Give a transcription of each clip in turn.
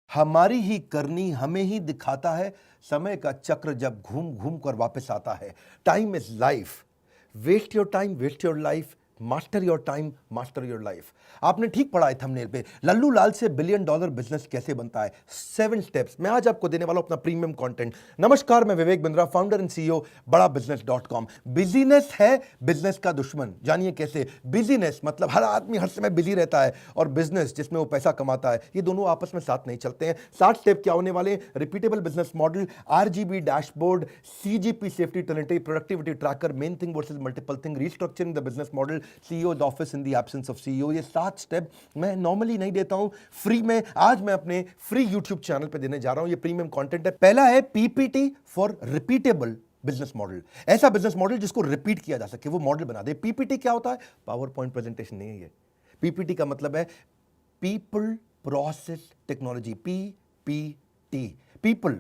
हमारी ही करनी हमें ही दिखाता है, समय का चक्र जब घूम घूम कर वापस आता है। Time is life, waste your time, waste your life, master your time, master your life. आपने ठीक पढ़ा है थंबनेल पे, लल्लू लाल से बिलियन डॉलर बिजनेस कैसे बनता है, 7 स्टेप्स मैं आज आपको देने वाला हूं, अपना प्रीमियम कंटेंट। नमस्कार, मैं Vivek Bindra, founder and CEO बड़ा बिजनेस.com। बिजीनेस है बिजनेस का दुश्मन, जानिए कैसे। बिजीनेस मतलब हर आदमी हर समय बिजी रहता है, और बिजनेस जिसमें वो पैसा कमाता है, ये दोनों आपस में साथ नहीं चलते हैं। 60 स्टेप क्या होने वाले? Repeatable business model, RGB dashboard, CGP safety talent, productivity tracker, main thing versus multiple thing, restructuring the business model, CEO's office in the absence of CEO। ये 7 स्टेप मैं नॉर्मली नहीं देता हूं, फ्री में आज मैं अपने फ्री YouTube चैनल पे देने जा रहा हूं। ये प्रीमियम कंटेंट है। पहला है PPT for repeatable business model, ऐसा बिजनेस मॉडल जिसको रिपीट किया जा सके, वो मॉडल बना दे। PPT क्या होता है? पावर पॉइंट प्रेजेंटेशन नहीं है ये। PPT का मतलब है people process technology, PPT। People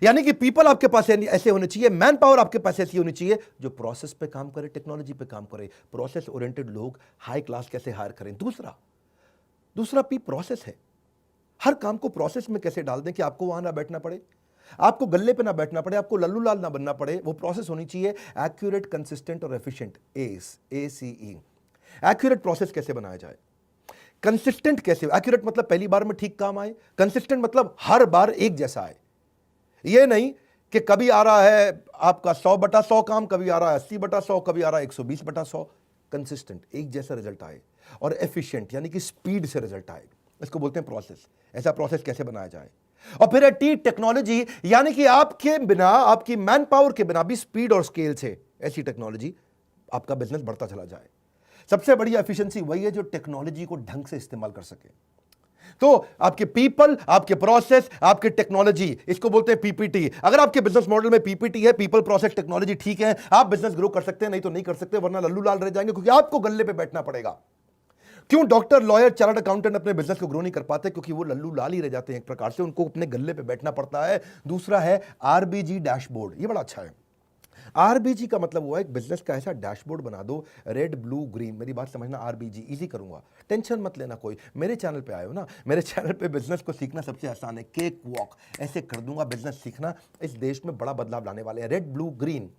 यानी कि पीपल आपके पास ऐसे होने चाहिए, मैन पावर आपके पास ऐसी होनी चाहिए जो प्रोसेस पे काम करे, टेक्नोलॉजी पे काम करे। प्रोसेस ओरिएंटेड लोग हाई क्लास कैसे हायर करें। दूसरा P प्रोसेस है। हर काम को प्रोसेस में कैसे डाल दें कि आपको वहां ना बैठना पड़े, आपको गल्ले पे ना बैठना पड़े, आपको लल्लू लाल ना बनना पड़े। वो प्रोसेस होनी चाहिए एक्यूरेट, कंसिस्टेंट और एफिशिएंट। ACE। एक्यूरेट प्रोसेस कैसे बनाया जाए, कंसिस्टेंट कैसे? एक्यूरेट मतलब पहली बार में ठीक काम आए, कंसिस्टेंट मतलब हर बार एक जैसा आए। ये नहीं कि कभी आ रहा है आपका 100/100 काम, कभी आ रहा है 80/100, कभी आ रहा है 120/100। कंसिस्टेंट, एक जैसा रिजल्ट आए। और एफिशिएंट यानी कि स्पीड से रिजल्ट आए, इसको बोलते हैं प्रोसेस। ऐसा प्रोसेस कैसे बनाया जाए? और फिर है T टेक्नोलॉजी, यानी कि आपके बिना, आपकी मैन पावर के बिना भी स्पीड और स्केल से ऐसी टेक्नोलॉजी आपका बिजनेस बढ़ता चला जाए। सबसे बड़ी एफिशिएंसी वही है जो टेक्नोलॉजी को ढंग से इस्तेमाल कर सके। तो आपके पीपल, आपके प्रोसेस, आपके टेक्नोलॉजी, इसको बोलते हैं PPT। अगर आपके बिजनेस मॉडल में PPT है, पीपल प्रोसेस टेक्नोलॉजी ठीक है, आप बिजनेस ग्रो कर सकते हैं, नहीं तो नहीं कर सकते, वरना लल्लू लाल रह जाएंगे, क्योंकि आपको गल्ले पे बैठना पड़ेगा। क्यों डॉक्टर, लॉयर, चार्टर्ड अकाउंटेंट अपने बिजनेस को ग्रो नहीं कर पाते? क्योंकि वो लल्लू लाल ही रह जाते हैं, एक प्रकार से उनको अपने गल्ले पे बैठना पड़ता है। दूसरा है RBG डैशबोर्ड, ये बड़ा अच्छा है। RBG का मतलब हुआ एक बिजनेस का ऐसा डैशबोर्ड बना दो, रेड ब्लू ग्रीन। मेरी बात समझना, RBG इजी करूंगा, टेंशन मत लेना कोई। मेरे चैनल पे आए हो ना, मेरे चैनल पे बिजनेस को सीखना सबसे आसान है, केक वॉक ऐसे कर दूंगा। बिजनेस सीखना इस देश में बड़ा बदलाव लाने वाले हैं। रेड ब्लू ग्रीन,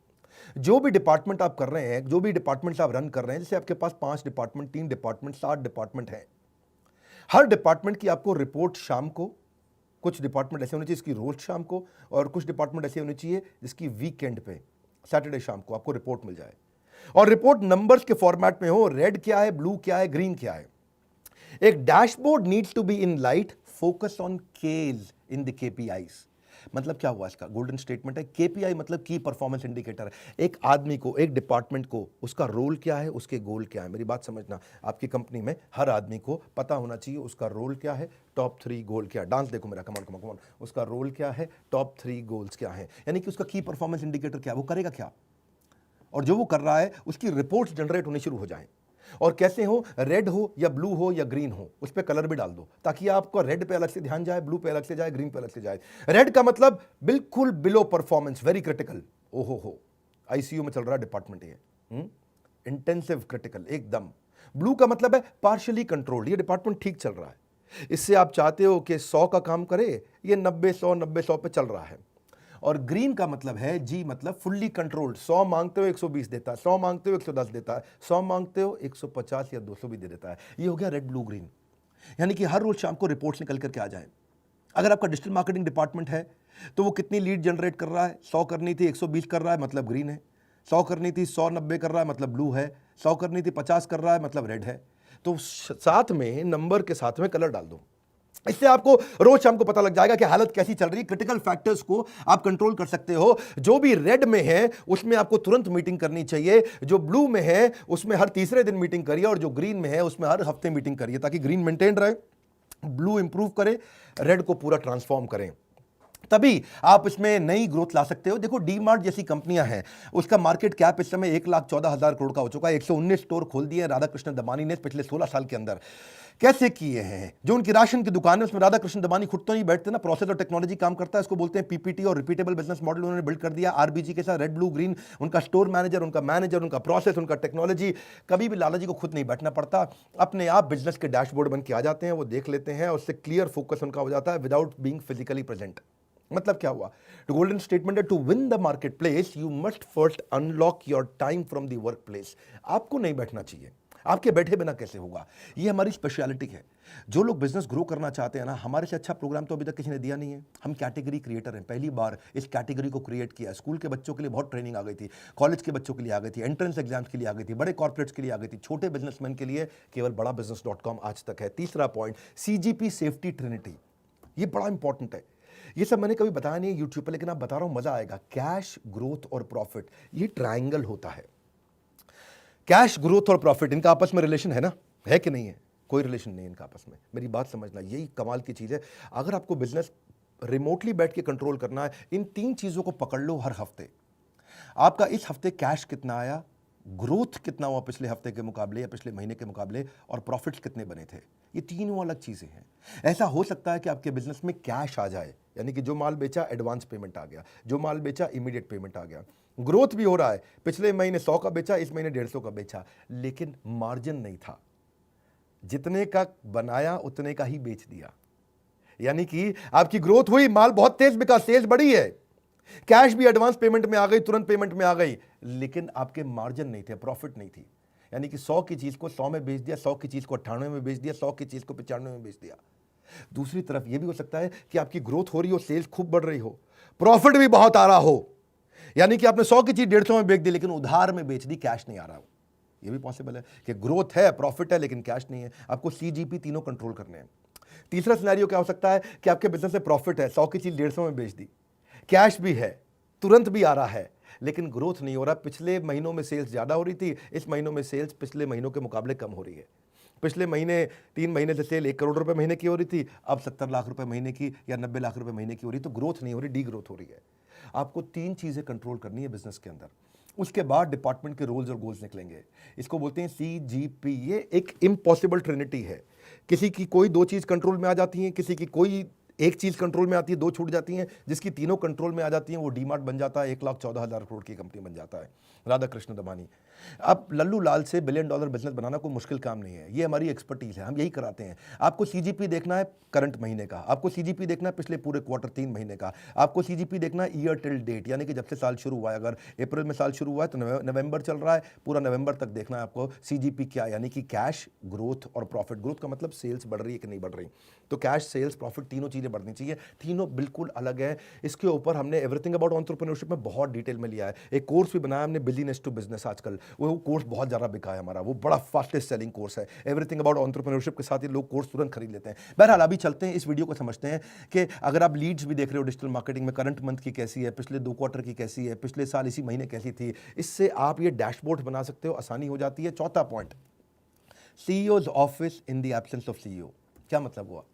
जो भी डिपार्टमेंट आप कर रहे हैं, जो भी डिपार्टमेंट आप रन कर रहे हैं, जैसे आपके पास 5 डिपार्टमेंट, 3 डिपार्टमेंट, 7 डिपार्टमेंट है। हर डिपार्टमेंट की आपको रिपोर्ट शाम को, कुछ डिपार्टमेंट ऐसे होने चाहिए जिसकी रोज शाम को, और कुछ डिपार्टमेंट ऐसे होने चाहिए जिसकी वीकेंड पे, सैटरडे शाम को आपको रिपोर्ट मिल जाए। और रिपोर्ट नंबर्स के फॉर्मेट में हो, रेड क्या है, ब्लू क्या है, ग्रीन क्या है। एक dashboard needs to be in light, focus on keys in the KPIs। मतलब क्या हुआ इसका? गोल्डन स्टेटमेंट है। KPI मतलब की परफॉर्मेंस इंडिकेटर। एक आदमी को, एक डिपार्टमेंट को, उसका रोल क्या है, उसके गोल क्या है। मेरी बात समझना, आपकी कंपनी में हर आदमी को पता होना चाहिए उसका रोल क्या है, टॉप 3 गोल क्या है। डांस देखो मेरा, कमान कमान कमान। उसका रोल क्या है, टॉप 3 गोल्स क्या है, यानी कि उसका की परफॉर्मेंस इंडिकेटर क्या है, वो करेगा क्या, और जो वो कर रहा है उसकी रिपोर्ट्स जनरेट होनी शुरू हो जाएं। और कैसे हो, रेड हो या ब्लू हो या ग्रीन हो, उस पर कलर भी डाल दो, ताकि आपको रेड पे अलग से ध्यान जाए, ब्लू पे अलग से जाए, ग्रीन पे अलग से जाए। रेड का मतलब बिल्कुल बिलो परफॉर्मेंस, वेरी क्रिटिकल, ओहो हो, ICU में चल रहा डिपार्टमेंट ये, इंटेंसिव क्रिटिकल एकदम। ब्लू का मतलब है पार्शियली कंट्रोल्ड, ये डिपार्टमेंट ठीक चल रहा है, इससे आप चाहते हो कि 100 का काम करे, ये 90-100 पे चल रहा है। और ग्रीन का मतलब है, G मतलब फुल्ली कंट्रोल्ड, 100 मांगते हो 120 देता है, 100 मांगते हो 110 देता है, 100 मांगते हो 150 या 200 भी दे देता है। ये हो गया रेड ब्लू ग्रीन, यानी कि हर रोज शाम को रिपोर्ट्स निकल करके आ जाए। अगर आपका डिजिटल मार्केटिंग डिपार्टमेंट है तो वो कितनी लीड जनरेट कर रहा है, 100 करनी थी 120 कर रहा है, मतलब ग्रीन है। 100 करनी थी 190 कर रहा है, मतलब ब्लू है। 100 करनी थी 50 कर रहा है, मतलब रेड है। तो साथ में नंबर के साथ में कलर डाल दो, इससे आपको रोज शाम को पता लग जाएगा कि हालत कैसी चल रही है। क्रिटिकल फैक्टर्स को आप कंट्रोल कर सकते हो। जो भी रेड में है उसमें आपको तुरंत मीटिंग करनी चाहिए, जो ब्लू में है उसमें हर तीसरे दिन मीटिंग करिए, और जो ग्रीन में है उसमें हर हफ्ते मीटिंग करिए, ताकि ग्रीन मेंटेन रहे, ब्लू इंप्रूव करे, रेड को पूरा ट्रांसफॉर्म करें। तभी आप इसमें नई ग्रोथ ला सकते हो। देखो डी मार्ट जैसी कंपनियां हैं, उसका मार्केट कैप इस समय 1,14,000 करोड़ का हो चुका है। 119 स्टोर खोल दिए हैं राधा कृष्ण दमानी ने पिछले 16 साल के अंदर। कैसे किए हैं? जो उनकी राशन की दुकान है उसमें राधा कृष्ण दमानी खुद तो नहीं बैठते ना, प्रोसेस और टेक्नोलॉजी काम करता है, इसको बोलते हैं पीपीटी और रिपीटेबल बिजनेस मॉडल उन्होंने बिल्ड कर दिया आरबीजी के साथ। रेड ब्लू ग्रीन उनका स्टोर मैनेजर, उनका मैनेजर, उनका प्रोसेस, उनका टेक्नोलॉजी। कभी भी लाला जी को खुद नहीं बैठना पड़ता, अपने आप बिजनेस के डैशबोर्ड बन के आ जाते हैं, वो देख लेते हैं और उससे क्लियर फोकस उनका हो जाता है विदाउट बीइंग फिजिकली प्रेजेंट। मतलब क्या हुआ? टू गोल्डन स्टेटमेंट है, to win the marketplace you must first unlock your time from the workplace. आपको नहीं बैठना चाहिए, आपके बैठे बिना कैसे होगा? ये हमारी स्पेशलिटी है। जो लोग बिजनेस ग्रो करना चाहते हैं ना, हमारे से अच्छा प्रोग्राम तो अभी तक किसी ने दिया नहीं है। हम कैटेगरी क्रिएटर हैं, पहली बार इस कैटेगरी को क्रिएट किया। स्कूल के बच्चों के लिए बहुत ट्रेनिंग आ गई थी, कॉलेज के बच्चों के लिए आ गई थी, एंट्रेंस एग्जाम्स के लिए आ गई थी, बड़े कॉर्पोरेट्स के लिए आ गई थी, छोटे बिजनेसमैन के लिए केवल बड़ा business.com आज तक है। तीसरा पॉइंट, सीजीपी सेफ्टी ट्रिनिटी, ये बड़ा इंपॉर्टेंट है। ये सब मैंने कभी बताया नहीं है यूट्यूब पर, लेकिन आप बता रहा हूं, मजा आएगा। कैश, ग्रोथ और प्रॉफिट, ये ट्रायंगल होता है। कैश, ग्रोथ और प्रॉफिट, इनका आपस में रिलेशन है ना? है कि नहीं है? कोई रिलेशन नहीं इनका आपस में। मेरी बात समझना, यही कमाल की चीज है। अगर आपको बिजनेस रिमोटली बैठ के कंट्रोल करना है, इन तीन चीजों को पकड़ लो हर हफ्ते। आपका इस हफ्ते कैश कितना आया, ग्रोथ कितना हुआ पिछले हफ्ते के मुकाबले या पिछले महीने के मुकाबले, और प्रॉफिट्स कितने बने थे। ये तीनों अलग चीजें हैं। ऐसा हो सकता है कि आपके बिजनेस में कैश आ जाए, यानी कि जो माल बेचा एडवांस पेमेंट आ गया, जो माल बेचा इमीडिएट पेमेंट आ गया, ग्रोथ भी हो रहा है, पिछले महीने 100 का बेचा, इस महीने 150 का बेचा, लेकिन मार्जिन नहीं था। जितने का बनाया उतने का ही बेच दिया। यानी कि आपकी ग्रोथ हुई, माल बहुत तेज बिका, सेल्स बढ़ी है, कैश भी एडवांस पेमेंट में आ गई, तुरंत पेमेंट में आ गई, लेकिन आपके मार्जिन नहीं थे, प्रॉफिट नहीं थी। यानी कि 100 की चीज को 100 में बेच दिया, 100 की चीज को 98 में बेच दिया, 100 की चीज को 95 में बेच दिया। दूसरी तरफ यह भी हो सकता है कि आपकी ग्रोथ हो रही हो, सेल्स खूब बढ़ रही हो, प्रॉफिट भी बहुत आ रहा हो, यानी कि आपने 100 की चीज 150 में बेच दी, लेकिन उधार में बेच दी, कैश नहीं आ रहा हो। ये भी पॉसिबल है कि ग्रोथ है, प्रॉफिट है, लेकिन कैश नहीं है। आपको सीजीपी तीनों कंट्रोल करने हैं। तीसरा सिनेरियो क्या हो सकता है कि आपके बिजनेस में प्रॉफिट है, 100 की चीज 150 में बेच दी, कैश भी है, तुरंत भी आ रहा है, लेकिन ग्रोथ नहीं हो रहा। पिछले महीनों में सेल्स ज्यादा हो रही थी, इस महीनों में सेल्स पिछले महीनों के मुकाबले कम हो रही है। पिछले महीने 3 महीने से सेल 1 करोड़ रुपए महीने की हो रही थी, अब 70 लाख रुपए महीने की या 90 लाख रुपए महीने की हो रही, तो ग्रोथ नहीं हो रही, डी ग्रोथ हो रही है। आपको 3 चीजें कंट्रोल करनी है बिजनेस के अंदर। उसके बाद डिपार्टमेंट के रोल्स और गोल्स निकलेंगे। इसको बोलते हैं सीजीपी। ये एक इम्पॉसिबल ट्रिनिटी है। किसी की कोई 2 चीज कंट्रोल में आ जाती हैं, किसी की कोई एक चीज कंट्रोल में आती है, 2 छूट जाती हैं। जिसकी तीनों कंट्रोल में आ जाती हैं वो डीमार्ट बन जाता है, 1,14,000 करोड़ की कंपनी बन जाता है, राधा कृष्ण दमानी। अब लल्लू लाल से $1 बिलियन बिजनेस बनाना कोई मुश्किल काम नहीं है, ये हमारी एक्सपर्टीज है, हम यही कराते हैं। आपको सीजीपी देखना है करंट महीने का, आपको सीजीपी देखना है पिछले पूरे क्वार्टर 3 महीने का, आपको सीजीपी देखना है ईयर टिल डेट, यानी कि जब से साल शुरू हुआ है। अगर अप्रैल में साल शुरू हुआ है तो नवंबर चल रहा है, पूरा नवंबर तक देखना है आपको सीजीपी क्या, यानी कि कैश, ग्रोथ और प्रॉफिट। ग्रोथ का मतलब सेल्स बढ़ रही है कि नहीं बढ़ रही, तो कैश, सेल्स, प्रॉफिट तीनों चीजें बढ़नी चाहिए। तीनों बिल्कुल अलग है। इसके ऊपर हमने एवरीथिंग अबाउट एंटरप्रेन्योरशिप में बहुत डिटेल में लिया है। एक कोर्स भी बनाया हमने, बिजनेस टू बिजनेस, आजकल वो कोर्स बहुत ज़्यादा बिका है हमारा, वो बड़ा फास्टेस्ट सेलिंग कोर्स है। एवरीथिंग अबाउट एंटरप्रेन्योरशिप के साथ ही लोग कोर्स तुरंत खरीद लेते हैं। बहरहाल अभी चलते हैं, इस वीडियो को समझते हैं कि अगर आप लीड्स भी देख रहे हो डिजिटल मार्केटिंग में, करंट मंथ की कैसी है, पिछले 2 क्वार्टर की कैसी है, पिछले साल इसी महीने कैसी थी, इससे आप ये डैशबोर्ड बना सकते हो, आसानी हो जाती है। चौथा point, CEOs office in the absence of CEO. क्या मतलब हुआ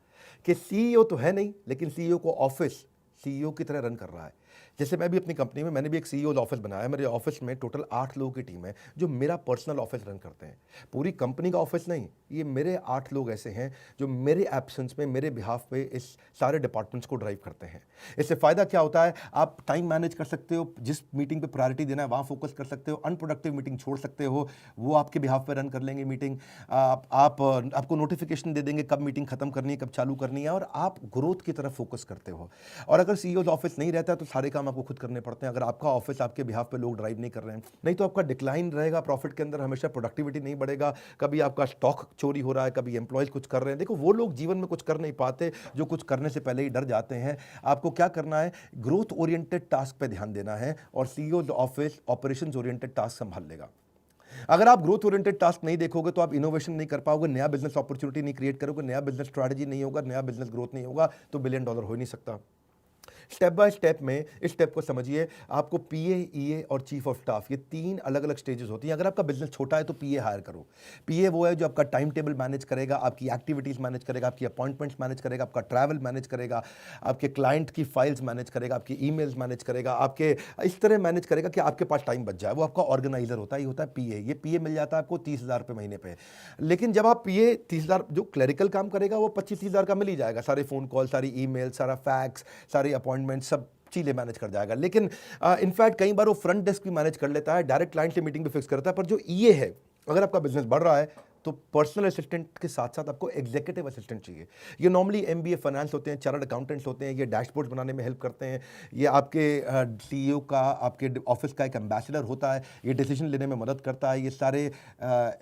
कि सीईओ तो है नहीं, लेकिन सीईओ को ऑफिस सीईओ की तरह रन कर रहा है। जैसे मैं भी अपनी कंपनी में, मैंने भी एक सीईओ ऑफिस बनाया। मेरे ऑफिस में टोटल 8 लोगों की टीम है जो मेरा पर्सनल ऑफिस रन करते हैं। पूरी कंपनी का ऑफिस नहीं, ये मेरे 8 लोग ऐसे हैं जो मेरे एब्सेंस में, मेरे बिहाफ पे इस सारे डिपार्टमेंट्स को ड्राइव करते हैं। इससे फायदा क्या होता है, आप टाइम मैनेज कर सकते हो, जिस मीटिंग पे प्रायोरिटी देना है वहाँ फोकस कर सकते हो, अनप्रोडक्टिव मीटिंग छोड़ सकते हो, वो आपके बिहाफ पे रन कर लेंगे मीटिंग। आपको नोटिफिकेशन दे देंगे कब मीटिंग खत्म करनी है, कब चालू करनी है, और आप ग्रोथ की तरफ फोकस करते हो। और अगर सीईओ ऑफिस नहीं रहता तो सारे काम आपको खुद करने पड़ते हैं। अगर आपका ऑफिस आपके बिहाफ पे लोग ड्राइव नहीं कर रहे हैं, नहीं तो आपका डिक्लाइन रहेगा प्रॉफिट के अंदर, हमेशा प्रोडक्टिविटी नहीं बढ़ेगा। कभी आपका स्टॉक चोरी हो रहा है, कभी एम्प्लॉयज कुछ कर रहे हैं। देखो वो लोग जीवन में कुछ कर नहीं पाते जो कुछ करने से पहले ही डर जाते हैं। आपको क्या करना है, ग्रोथ ओरिएंटेड टास्क पे ध्यान देना है, और CEO office operations oriented task संभाल लेगा। अगर आप ग्रोथ ओरिएंटेड टास्क नहीं देखोगे तो आप इनोवेशन नहीं कर पाओगे, नया बिजनेस अपॉर्चुनिटी नहीं क्रिएट करोगे, नया बिजनेस स्ट्रैटेजी नहीं होगा, नया बिजनेस ग्रोथ नहीं होगा, तो $1 बिलियन हो नहीं सकता। स्टेप बाय स्टेप में इस स्टेप को समझिए, आपको पीए, ईए और चीफ ऑफ स्टाफ, ये 3 अलग-अलग स्टेजेस होती हैं। अगर आपका बिज़नेस छोटा है तो पीए हायर करो। पीए वो है जो आपका टाइम टेबल मैनेज करेगा, आपकी एक्टिविटीज़ मैनेज करेगा, आपकी अपॉइंटमेंट्स मैनेज करेगा, आपका ट्रैवल मैनेज करेगा, आपके क्लाइंट की फाइल्स मैनेज करेगा, आपकी ईमेल्स मैनेज करेगा, आपके इस तरह मैनेज करेगा कि आपके पास टाइम बच जाए। वो आपका ऑर्गेनाइजर होता है, ये होता है पीए। ये पीए मिल जाता है आपको 30,000 रुपये महीने पे। लेकिन जब आप पीए 30,000, जो क्लरिकल काम करेगा वो 25-30,000 का मिल ही जाएगा, सारे फ़ोन कॉल, सारी ईमेल, सारा फैक्स, सारी अपॉइंटमेंट, सब चीज़ें मैनेज कर जाएगा। लेकिन इनफैक्ट कई बार वो फ्रंट डेस्क भी मैनेज कर लेता है, डायरेक्ट क्लाइंट से मीटिंग भी फिक्स करता है। पर जो ईए है, अगर आपका बिजनेस बढ़ रहा है तो पर्सनल असिस्टेंट के साथ साथ आपको एग्जीक्यूटिव असिस्टेंट चाहिए। ये नॉर्मली एमबीए फाइनेंस होते हैं, चार्टर्ड अकाउंटेंट्स होते हैं, ये डैशबोर्ड बनाने में हेल्प करते हैं, ये आपके सीईओ का, आपके ऑफिस का एक एम्बेसडर होता है, ये डिसीजन लेने में मदद करता है, ये सारे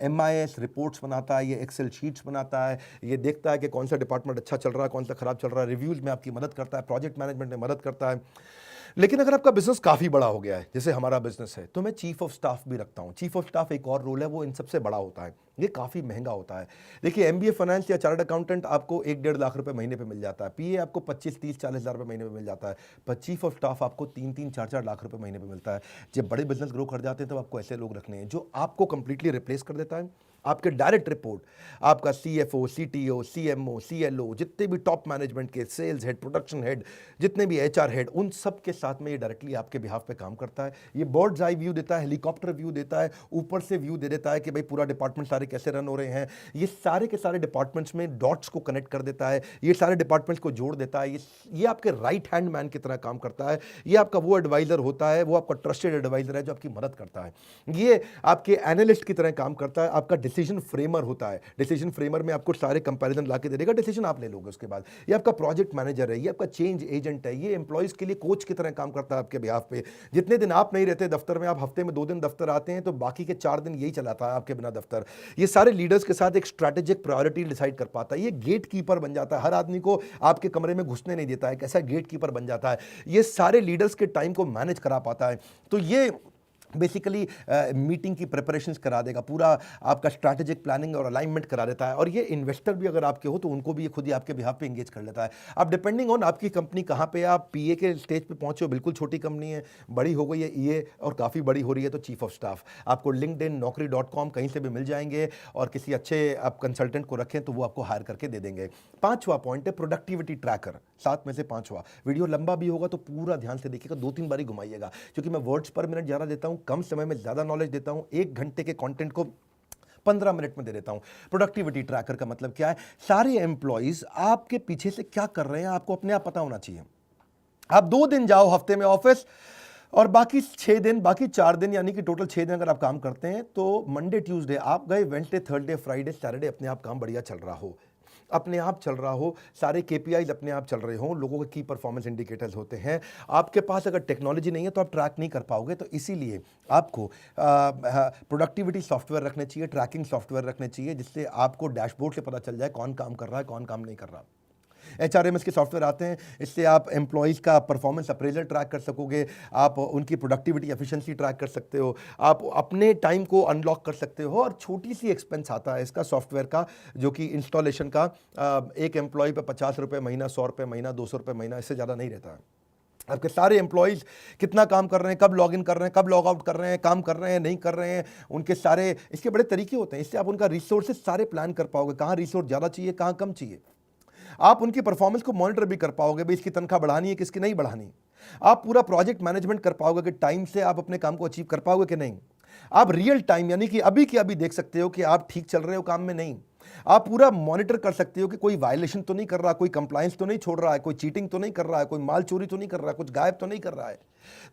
एमआईएस रिपोर्ट्स बनाता है, ये एक्सेल शीट्स बनाता है, ये देखता है कि कौन सा डिपार्टमेंट अच्छा चल रहा है, कौन सा खराब चल रहा है, रिव्यूज़ में आपकी मदद करता है, प्रोजेक्ट मैनेजमेंट में मदद करता है। लेकिन अगर आपका बिजनेस काफ़ी बड़ा हो गया है, जैसे हमारा बिजनेस है, तो मैं चीफ ऑफ स्टाफ भी रखता हूँ। चीफ ऑफ स्टाफ एक और रोल है, वो इन सबसे बड़ा होता है, ये काफ़ी महंगा होता है। देखिए, एमबीए फाइनेंस या चार्टर्ड अकाउंटेंट आपको 1-1.5 लाख रुपए महीने पे मिल जाता है, पीए आपको 25-30-40 हज़ार रुपये महीने पे मिल जाता है, पर चीफ ऑफ स्टाफ आपको 3-3, 4-4 लाख रुपए महीने पे मिलता है। जब बड़े बिजनेस ग्रो कर जाते हैं तो आपको ऐसे लोग रखने हैं जो आपको कंप्लीटली रिप्लेस कर देता है। आपके डायरेक्ट रिपोर्ट, आपका सीएफओ, सीटीओ, सीएमओ, सीएलओ, जितने भी टॉप मैनेजमेंट के, सेल्स हेड, प्रोडक्शन हेड, जितने भी एचआर हेड, उन सब के साथ में ये डायरेक्टली आपके बिहाफ पे काम करता है। ये बर्ड्स आई व्यू देता है, हेलीकॉप्टर व्यू देता है, ऊपर से व्यू दे देता है कि भाई पूरा डिपार्टमेंट सारे कैसे रन हो रहे हैं। ये सारे के सारे डिपार्टमेंट्स में डॉट्स को कनेक्ट कर देता है, ये सारे डिपार्टमेंट्स को जोड़ देता है। ये आपके राइट हैंड मैन की तरह काम करता है। ये आपका वो एडवाइजर होता है, वो आपका ट्रस्टेड एडवाइजर है जो आपकी मदद करता है। ये आपके एनालिस्ट की तरह काम करता है, आपका डिसीजन फ्रेमर होता है। डिसीजन फ्रेमर में आपको सारे कंपैरिजन ला के दे देगा, डिसीजन आप ले लोगे उसके बाद। ये आपका प्रोजेक्ट मैनेजर है, ये आपका चेंज एजेंट है, ये एम्प्लॉइज के लिए कोच की तरह काम करता है आपके बिहाफ पे। जितने दिन आप नहीं रहते दफ्तर में, आप हफ्ते में 2 दिन दफ्तर आते हैं, तो बाकी के 4 दिन यही चलाता है आपके बिना दफ्तर। ये सारे लीडर्स के साथ एक स्ट्रैटेजिक प्रायोरिटी डिसाइड कर पाता है। ये गेट कीपर बन जाता है, हर आदमी को आपके कमरे में घुसने नहीं देता है, कैसा गेट कीपर बन जाता है। ये सारे लीडर्स के टाइम को मैनेज करा पाता है। तो ये बेसिकली मीटिंग की प्रिपरेशंस करा देगा, पूरा आपका स्ट्रैटेजिक प्लानिंग और अलाइनमेंट करा देता है। और ये इन्वेस्टर भी अगर आपके हो तो उनको भी ये खुद ही आपके बिहाफ पे एंगेज कर लेता है। अब डिपेंडिंग ऑन आपकी कंपनी कहाँ पे, आप पीए के स्टेज पे पहुंचे हो, बिल्कुल छोटी कंपनी है, बड़ी हो गई है ईए और काफ़ी बड़ी हो रही है, तो चीफ ऑफ स्टाफ आपको लिंक्डइन, naukri.com कहीं से भी मिल जाएंगे, और किसी अच्छे आप कंसल्टेंट को रखें तो वो आपको हायर करके दे देंगे। 5वां पॉइंट है प्रोडक्टिविटी ट्रैकर, 7 में से 5वां। वीडियो लंबा भी होगा तो पूरा ध्यान से देखिएगा, 2-3 बारी घुमाइएगा, क्योंकि मैं वर्ड्स पर मिनट ज़्यादा देता हूँ, कम समय में ज़्यादा नॉलेज देता हूं। 1 घंटे के कंटेंट को 15 मिनट में दे देता हूं। प्रोडक्टिविटी ट्रैकर का मतलब क्या है? सारे एम्प्लॉइज आपके पीछे से क्या कर रहे हैं आपको अपने आप पता होना चाहिए। आप 2 दिन जाओ हफ्ते में ऑफिस, और बाकी 6 दिन, बाकी 4 दिन, यानी कि टोटल 6 दिन अगर आप काम करते हैं, तो मंडे ट्यूसडे आप गए, वेडनेसडे, थर्सडे, फ्राइडे, सैटरडे अपने आप काम बढ़िया चल रहा हो, अपने आप चल रहा हो, सारे केपीआईज अपने आप चल रहे हों, लोगों के की परफॉर्मेंस इंडिकेटर्स होते हैं। आपके पास अगर टेक्नोलॉजी नहीं है तो आप ट्रैक नहीं कर पाओगे, तो इसीलिए आपको प्रोडक्टिविटी सॉफ्टवेयर रखने चाहिए, ट्रैकिंग सॉफ्टवेयर रखने चाहिए, जिससे आपको डैशबोर्ड से पता चल जाए कौन काम कर रहा है, कौन काम नहीं कर रहा। HRMS के सॉफ्टवेयर आते हैं, इससे आप एम्प्लॉइज़ का परफॉर्मेंस अप्रेजल ट्रैक कर सकोगे, आप उनकी प्रोडक्टिविटी एफिशिएंसी ट्रैक कर सकते हो, आप अपने टाइम को अनलॉक कर सकते हो। और छोटी सी एक्सपेंस आता है इसका सॉफ्टवेयर का, जो कि इंस्टॉलेशन का, एक एम्प्लॉय पे 50 रुपये महीना, 100 रुपये महीना, 200 रुपये महीना, इससे ज़्यादा नहीं रहता है। आपके सारे एम्प्लॉइज़ कितना काम कर रहे हैं, कब लॉग इन कर रहे हैं, कब लॉग आउट कर रहे हैं, काम कर रहे हैं, नहीं कर रहे हैं, उनके सारे, इसके बड़े तरीके होते हैं। इससे आप उनका रिसोर्सेज सारे प्लान कर पाओगे, कहाँ रिसोर्स ज़्यादा चाहिए, कहाँ कम चाहिए। आप उनकी परफॉर्मेंस को मॉनिटर भी कर पाओगे, भाई इसकी तनख्वाह बढ़ानी है, किसकी नहीं बढ़ानी। आप पूरा प्रोजेक्ट मैनेजमेंट कर पाओगे कि टाइम से आप अपने काम को अचीव कर पाओगे कि नहीं। आप रियल टाइम, यानी कि अभी की अभी देख सकते हो कि आप ठीक चल रहे हो काम में, नहीं। आप पूरा मॉनिटर कर सकते हो कि कोई वायलेशन तो नहीं कर रहा, कोई कंप्लायंस तो नहीं छोड़ रहा है, कोई चीटिंग तो नहीं कर रहा है, कोई माल चोरी तो नहीं कर रहा है, कुछ गायब तो नहीं कर रहा है।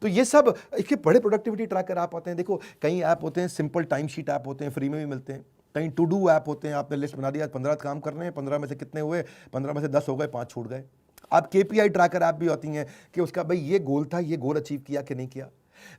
तो ये सब इसके बड़े प्रोडक्टिविटी ट्रैकर ऐप आते हैं। देखो, कई ऐप होते हैं, सिंपल टाइम शीट ऐप होते हैं, फ्री में भी मिलते हैं। कहीं टू डू ऐप होते हैं, आपने लिस्ट बना दिया, 15 काम करने हैं, 15 में से कितने हुए, 15 में से 10 हो गए, 5 छूट गए। आप केपीआई ट्रैकर ऐप भी होती हैं कि उसका भाई ये गोल था, ये गोल अचीव किया कि नहीं किया।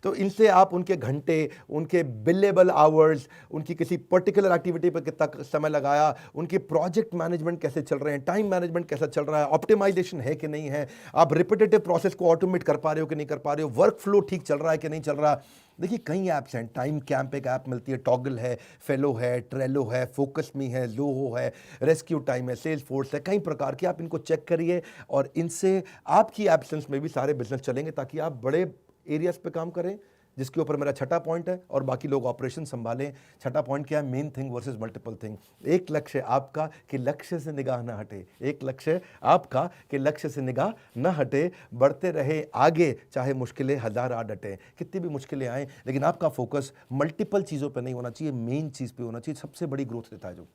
तो इनसे आप उनके घंटे, उनके बिलेबल आवर्स, उनकी किसी पर्टिकुलर एक्टिविटी पर कितना समय लगाया, उनके प्रोजेक्ट मैनेजमेंट कैसे चल रहे हैं, टाइम मैनेजमेंट कैसा चल रहा है, ऑप्टिमाइजेशन है कि नहीं है, आप रिपीटेटिव प्रोसेस को ऑटोमेट कर पा रहे हो कि नहीं कर पा रहे हो, वर्क फ्लो ठीक चल रहा है कि नहीं चल रहा। देखिए कई ऐप्स हैं, टाइम कैंप एक ऐप मिलती है, टॉगल है, फेलो है, ट्रेलो है, फोकस मी है, लोहो है, रेस्क्यू टाइम है, सेल्स फोर्स है, कई प्रकार की। आप इनको चेक करिए और इनसे आपकी एब्सेंस में भी सारे बिजनेस चलेंगे, ताकि आप बड़े एरियाज पे काम करें, जिसके ऊपर मेरा छठा पॉइंट है, और बाकी लोग ऑपरेशन संभालें। छठा पॉइंट क्या है? Main thing versus multiple thing. एक लक्ष्य आपका कि लक्ष्य से निगाह ना हटे, एक लक्ष्य आपका कि लक्ष्य से निगाह ना हटे, बढ़ते रहे आगे, चाहे मुश्किलें हजार आ डटे। कितनी भी मुश्किलें आए, लेकिन आपका फोकस मल्टीपल चीज़ों पर नहीं होना चाहिए, मेन चीज़ पे होना चाहिए। सबसे बड़ी ग्रोथ देता है जो।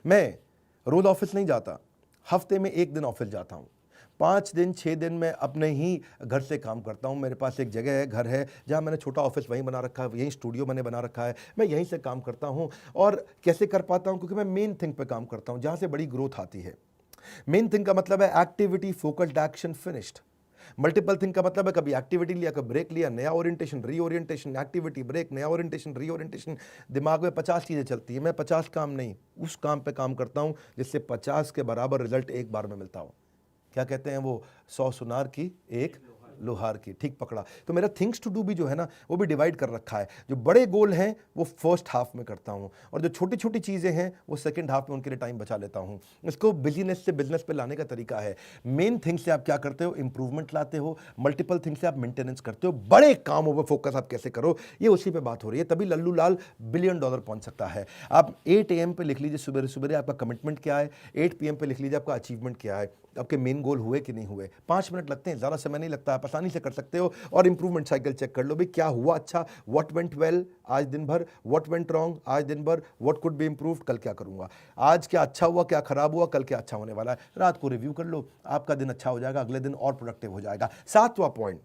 मैं रोज ऑफिस नहीं जाता, हफ्ते में एक दिन ऑफिस जाता हूँ। 5 दिन 6 दिन मैं अपने ही घर से काम करता हूँ। मेरे पास एक जगह है, घर है, जहाँ मैंने छोटा ऑफिस वहीं बना रखा है, यहीं स्टूडियो मैंने बना रखा है, मैं यहीं से काम करता हूँ। और कैसे कर पाता हूँ? क्योंकि मैं मेन थिंग पे काम करता हूँ, जहाँ से बड़ी ग्रोथ आती है। मेन थिंग का मतलब है activity, focused action, finished. Multiple thing का मतलब है कभी एक्टिविटी लिया, कभी ब्रेक लिया, नया ओरिएंटेशन, रीओरिएंटेशन, एक्टिविटी, ब्रेक, नया ओरिएंटेशन, रीओरिएंटेशन। दिमाग में 50 चीज़ें चलती हैं, मैं 50 काम नहीं, उस काम पे काम करता हूँ जिससे 50 के बराबर रिजल्ट एक बार में मिलता हो। क्या कहते हैं वो? 100 सुनार की एक लोहार की। ठीक पकड़ा। तो मेरा थिंग्स टू डू भी जो है ना, वो भी डिवाइड कर रखा है। जो बड़े गोल हैं वो फर्स्ट हाफ में करता हूँ, और जो छोटी छोटी चीज़ें हैं वो सेकंड हाफ में उनके लिए टाइम बचा लेता हूँ। इसको बिजनेस से बिजनेस पे लाने का तरीका है। मेन थिंग से आप क्या करते हो? इंप्रूवमेंट लाते हो। मल्टीपल थिंग से आप मेंटेनेंस करते हो। बड़े कामों पर फोकस आप कैसे करो, ये उसी पे बात हो रही है। तभी लल्लू लाल $1 बिलियन पहुंच सकता है। आप 8 AM पे लिख लीजिए, सुबह सुबह आपका कमिटमेंट क्या है, 8 PM पे लिख लीजिए आपका अचीवमेंट क्या है, आपके मेन गोल हुए कि नहीं हुए। 5 मिनट लगते हैं, ज़्यादा समय नहीं लगता, आप आसानी से कर सकते हो। और इंप्रूवमेंट साइकिल चेक कर लो भी, क्या हुआ अच्छा, व्हाट वेंट वेल आज दिन भर, व्हाट वेंट रॉन्ग आज दिन भर, व्हाट कुड बी इंप्रूव्ड, कल क्या करूंगा, आज क्या अच्छा हुआ, क्या खराब हुआ, कल क्या अच्छा होने वाला है। रात को रिव्यू कर लो, आपका दिन अच्छा हो जाएगा, अगले दिन और प्रोडक्टिव हो जाएगा। 7वां पॉइंट,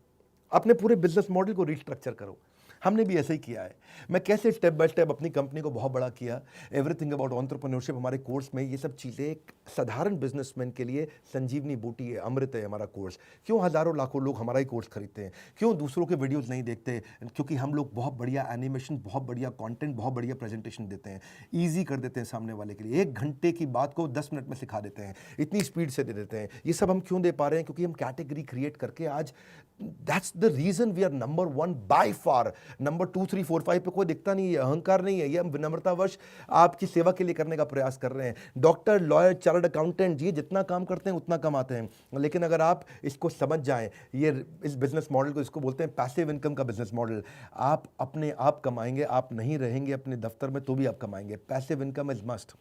अपने पूरे बिजनेस मॉडल को रिस्ट्रक्चर करो। हमने भी ऐसे ही किया है। मैं कैसे स्टेप बाय स्टेप अपनी कंपनी को बहुत बड़ा किया, एवरीथिंग अबाउट एंटरप्रेन्योरशिप हमारे कोर्स में, ये सब चीज़ें एक साधारण बिजनेसमैन के लिए संजीवनी बूटी है, अमृत है हमारा कोर्स। क्यों हज़ारों लाखों लोग हमारा ही कोर्स खरीदते हैं? क्यों दूसरों के वीडियोस नहीं देखते? क्योंकि हम लोग बहुत बढ़िया एनिमेशन, बहुत बढ़िया कंटेंट, बहुत बढ़िया प्रेजेंटेशन देते हैं, ईजी कर देते हैं सामने वाले के लिए। 1 घंटे की बात को 10 मिनट में सिखा देते हैं, इतनी स्पीड से दे देते हैं। ये सब हम क्यों दे पा रहे हैं? क्योंकि हम कैटेगरी क्रिएट करके आज, that's the reason we are number 1 by far. Number 2, 3, 4, 5 पे कोई दिखता नहीं है, अहंकार नहीं है, ये हम विनम्रतावश आपकी सेवा के लिए करने का प्रयास कर रहे हैं। डॉक्टर, लॉयर, चार्टर्ड अकाउंटेंट, ये जितना काम करते हैं उतना कमाते हैं। लेकिन अगर आप इसको समझ जाएं, ये इस बिजनेस मॉडल को, इसको बोलते हैं पैसिव इनकम का बिजनेस मॉडल। आप अपने आप कमाएंगे, आप नहीं रहेंगे अपने दफ्तर में तो भी आप कमाएंगे। Passive income is must,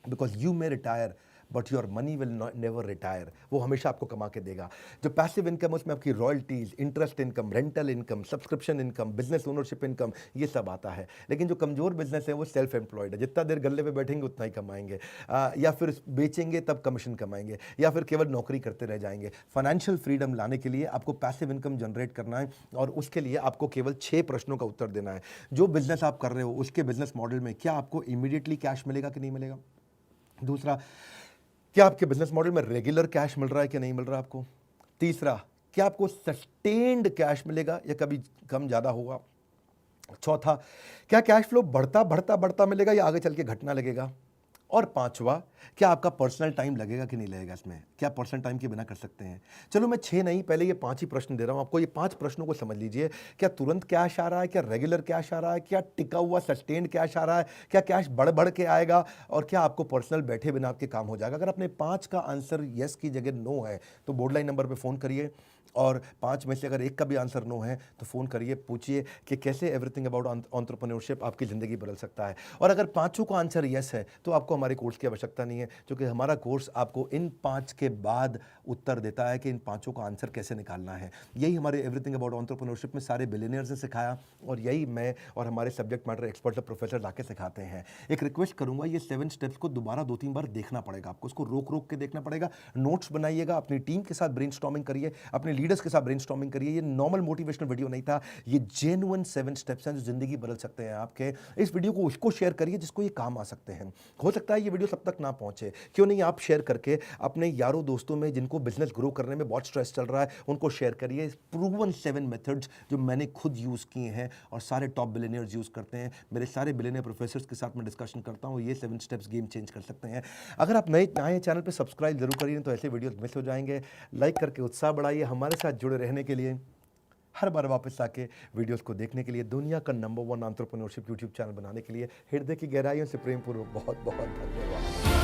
because you may retire but your money will never retire. वो हमेशा आपको कमा के देगा। जो पैसिव इनकम, उसमें आपकी royalties, interest income, rental income, subscription income, business ownership income, ये सब आता है। लेकिन जो कमजोर बिजनेस है वो सेल्फ एम्प्लॉयड है, जितना देर गल्ले पे बैठेंगे उतना ही कमाएंगे, या फिर बेचेंगे तब कमीशन कमाएंगे, या फिर केवल नौकरी करते रह जाएंगे। फाइनेंशियल फ्रीडम लाने के लिए आपको पैसिव इनकम जनरेट करना है, और उसके लिए आपको केवल 6 प्रश्नों का उत्तर देना है। जो बिजनेस आप कर रहे हो उसके बिजनेस मॉडल में क्या आपको इमीडिएटली कैश मिलेगा कि नहीं मिलेगा? दूसरा, क्या आपके बिजनेस मॉडल में रेगुलर कैश मिल रहा है कि नहीं मिल रहा आपको? तीसरा, क्या आपको सस्टेन्ड कैश मिलेगा या कभी कम ज़्यादा होगा? चौथा, क्या कैश फ्लो बढ़ता बढ़ता बढ़ता मिलेगा या आगे चल के घटना लगेगा? और पांचवा, क्या आपका पर्सनल टाइम लगेगा कि नहीं लगेगा इसमें? क्या पर्सनल टाइम के बिना कर सकते हैं? चलो मैं 6 नहीं, पहले ये 5 ही प्रश्न दे रहा हूं आपको। ये 5 प्रश्नों को समझ लीजिए। क्या तुरंत कैश आ रहा है? क्या रेगुलर कैश आ रहा है? क्या टिका हुआ सस्टेन्ड कैश आ रहा है? क्या कैश बढ़ बढ़ के आएगा? और क्या आपको पर्सनल बैठे बिना आपके काम हो जाएगा? अगर अपने 5 का आंसर यस की जगह नो है तो बोर्ड लाइन नंबर पर फोन करिए, और 5 में से अगर एक का भी आंसर नो है तो फ़ोन करिए, पूछिए कि कैसे एवरीथिंग अबाउट एंटरप्रेन्योरशिप आपकी ज़िंदगी बदल सकता है। और अगर 5 का आंसर यस है तो आपको हमारे कोर्स की आवश्यकता नहीं है, क्योंकि हमारा कोर्स आपको इन 5 के बाद उत्तर देता है कि इन 5 का आंसर कैसे निकालना है। यही हमारे एवरीथिंग अबाउट एंटरप्रेन्योरशिप में सारे बिलियनियर्स ने सिखाया, और यही मैं और हमारे सब्जेक्ट मैटर एक्सपर्ट प्रोफेसर लाके सिखाते हैं। एक रिक्वेस्ट करूंगा, ये 7 स्टेप्स को दोबारा 2-3 बार देखना पड़ेगा आपको, उसको रोक रोक के देखना पड़ेगा। नोट्स बनाइएगा, अपनी टीम के साथ ब्रेनस्टॉर्मिंग करिए, अपने लीडर्स के साथ ब्रेनस्टॉर्मिंग करिए। ये नॉर्मल मोटिवेशनल वीडियो नहीं था, ये जेन्युइन 7 स्टेप्स हैं जो जिंदगी बदल सकते हैं आपके। इस वीडियो को उसको शेयर करिए जिसको ये काम आ सकते हैं। हो सकता सकता है ये वीडियो सब तक ना पहुंचे, क्यों नहीं आप शेयर करके अपने यारों दोस्तों में जिनको बिजनेस ग्रो करने में बहुत स्ट्रेस चल रहा है उनको शेयर करिए। प्रूवन 7 मेथड्स जो मैंने खुद यूज़ किए हैं और सारे टॉप बिलियनियर्स यूज़ करते हैं। मेरे सारे बिलियनियर प्रोफेसर्स के साथ मैं डिस्कशन करता हूँ, ये 7 स्टेप्स गेम चेंज कर सकते हैं। अगर आप नए आए चैनल पर सब्सक्राइब जरूर करिए, तो ऐसे वीडियोस मिस हो जाएंगे। लाइक करके उत्साह बढ़ाइए। हमारे साथ जुड़े रहने के लिए, हर बार वापस आके वीडियोस को देखने के लिए, दुनिया का नंबर 1 एंटरप्रेन्योरशिप यूट्यूब चैनल बनाने के लिए हृदय की गहराइयों से प्रेमपूर्वक बहुत बहुत धन्यवाद।